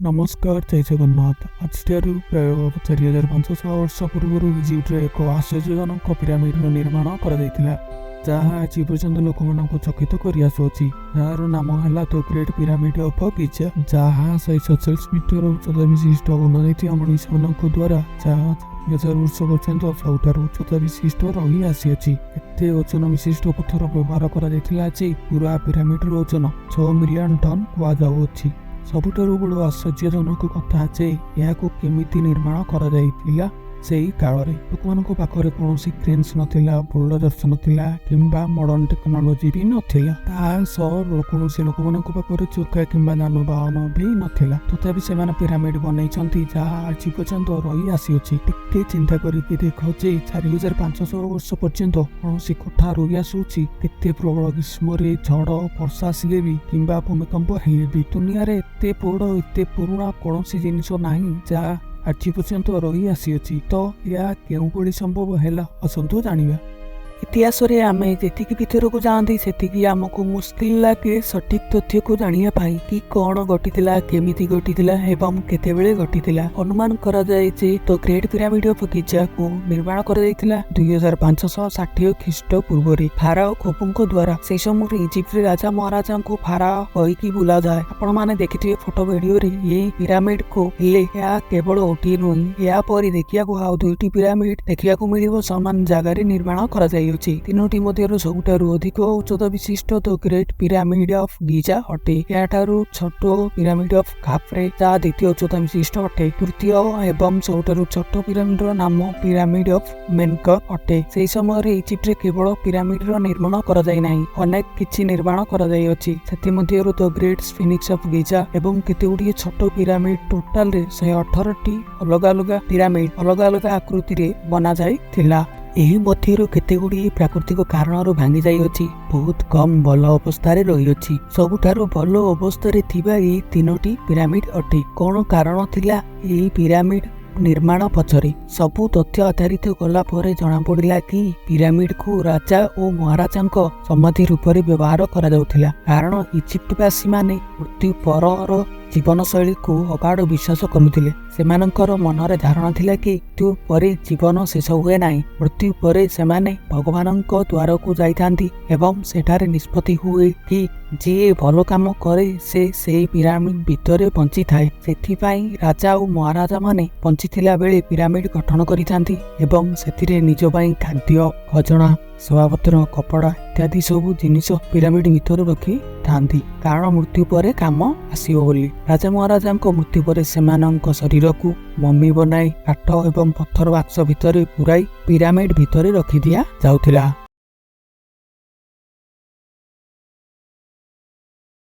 नमस्कार जय जगन्नाथ। आज प्राय 4500 वर्ष पूर्व इजिप्टर एक आश्चर्यजनक पिरामिड निर्माण कर जहाँ आज पर्यंत लोक मान चकित कर जार नाम है द ग्रेट पिरामिड ऑफ गिजा, जहाँ 147 मीटर उच्चता विशिष्ट बननीति मनीष मान द्वारा जहाँ 1000 वर्ष पर्यंत सबुठार उच्चता विशिष्ट रही आसी। एते ओजन विशिष्ट पत्थर व्यवहार कर पूरा पिरामिड ओजन 6 मिलियन टन कहुच्छी। सबुठारु बड़ आश्चर्यजनक कथा जे याकू केमिति निर्माण करा जाइतिला। सेही काଳରେ ଲୋକମାନଙ୍କ ପାଖରେ କୌଣସି କ୍ରେନ୍ସ ନଥିଲା, ବୁଲଡୋଜର୍ସ ନଥିଲା କିମ୍ବା ମଡର୍ଣ୍ଣ ଟେକ୍ନୋଲୋଜି ବି ନଥିଲା। ତା ସହ କୌଣସି ଲୋକମାନଙ୍କ ପାଖରେ ଚକା କିମ୍ବା ଯାନବାହନ ବି ନଥିଲା। ତଥାପି ସେମାନେ ପିରାମିଡ ବନେଇଛନ୍ତି ଯାହା ଆଜି ପର୍ଯ୍ୟନ୍ତ ରହି ଆସିଅଛି। ଟିକେ ଚିନ୍ତା କରିକି ଦେଖ ଯେ 4500 ବର୍ଷ ପର୍ଯ୍ୟନ୍ତ କୌଣସି କୋଠା ରହି ଆସୁଛି। କେତେ ପ୍ରବଳ ଗ୍ରୀଷ୍ମରେ ଝଡ଼ ବର୍ଷା ଆସିଲେ ବି କିମ୍ବା ଭୂମିକମ୍ପ ହେଲେ ବି ଦୁନିଆରେ ଏତେ ବଡ଼ ଏତେ ପୁରୁଣା କୌଣସି ଜିନିଷ ନାହିଁ ଯାହା आज पर्यंत रही आसी। तो यह केउभଳି संभव है आसतु जानिबा। इतिहास रे आमे जेतिकी भीतर को जाती सेतिकी आमको मुश्किल लगे सठिक तथ्य को जानिया पाई कि कौन घटिथिला, केमिति घटिथिला एवं केतेबेले घटिथिला। अनुमान करा जाय जे द ग्रेट पिरामिड ऑफ गिजा को निर्माण करा जायतिला 2560 ख्रीष्ट पूर्व रे फाराओ खुफुଙ୍କ द्वारा। से समय इजिप्ट रे राजा महाराजा को फाराओ कहिकी बुला जाय। आपण माने देखिथिबे फोटो वीडियो रे ये पिरामिड को हेले या केवल ओटी नुई, या परि देखिया को आउ दुईटी पिरामिड देखिया को मिलिबो समान जगह रे निर्माण करा जाय। तीनोटी मध्यरु सबुठारु अधिक उच्चता विशिष्ट द ग्रेट पिरामिड ऑफ गिजा अटे। याठारु छोट पिरामिड ऑफ खाफ्रे जहाँ द्वितीय उच्चता विशिष्ट अटे। तृतीय एवं सबुठारु छोट पिरामिड नाम पिरामिड ऑफ मेनकर अटे। से समय इजिप्ट रे केवल पिरामिड निर्माण करा जाय नाही, अनेक किछि निर्माण करा जाय अछि। सेति मध्यरु द ग्रेट स्फिनिक्स ऑफ गिजा एवं केतेगुडी छोट पिरामिड टोटाल रे 118टी अलग अलग पिरामिड अलग अलग आकृति रे बना जाय थिला। एही मध्यरु केतेगुडी प्राकृतिक कारणरू भांगी जाइअछि। बहुत कम भल अवस्था रे रहिअछि। सबुठारु भल अवस्था रे थिबा एही तीनोटी पिरामिड अटे। कोन कारण थिला एही पिरामिड निर्माण पछरे? सबु तथ्य आधारित गला परे जणा पड़िला कि पिरामिड को राजा और महाराजांक समाधि रूप में व्यवहार करा जाउथिला। कारण इजिप्टवासी माने मृत्यु परर जीवन शैली को अगाध विश्वास करुथिले। सेमानंकर मनरे धारणा थिला कि मृत्यु परे जीवन शेष हुए नाही। मृत्यु परे सेमाने भगवानंक द्वार को जाइथांती एवं सेठारे निष्पत्ति हुए कि जे भल काम करे से पिरामिड भितरे बंची थाए। सेथिपाई राजा और महाराजा माने बंचिथिला बेले पिरामिड गठन करिथांती एवं सेथिरे निज पाई खाद्य, खजना, सभापत्र, कपड़ा इत्यादि सब जिनिस पिरामिड भितर रखी थांती। कारण मृत्यु परे काम आसीओ बोली। राजा महाराजांक मृत्यु परे सेमानंक शरीर को मम्मी बनाई काठ एवं पत्थर बाक्स भितर पुराई पिरामिड भितर रखी दिया जाउथिला।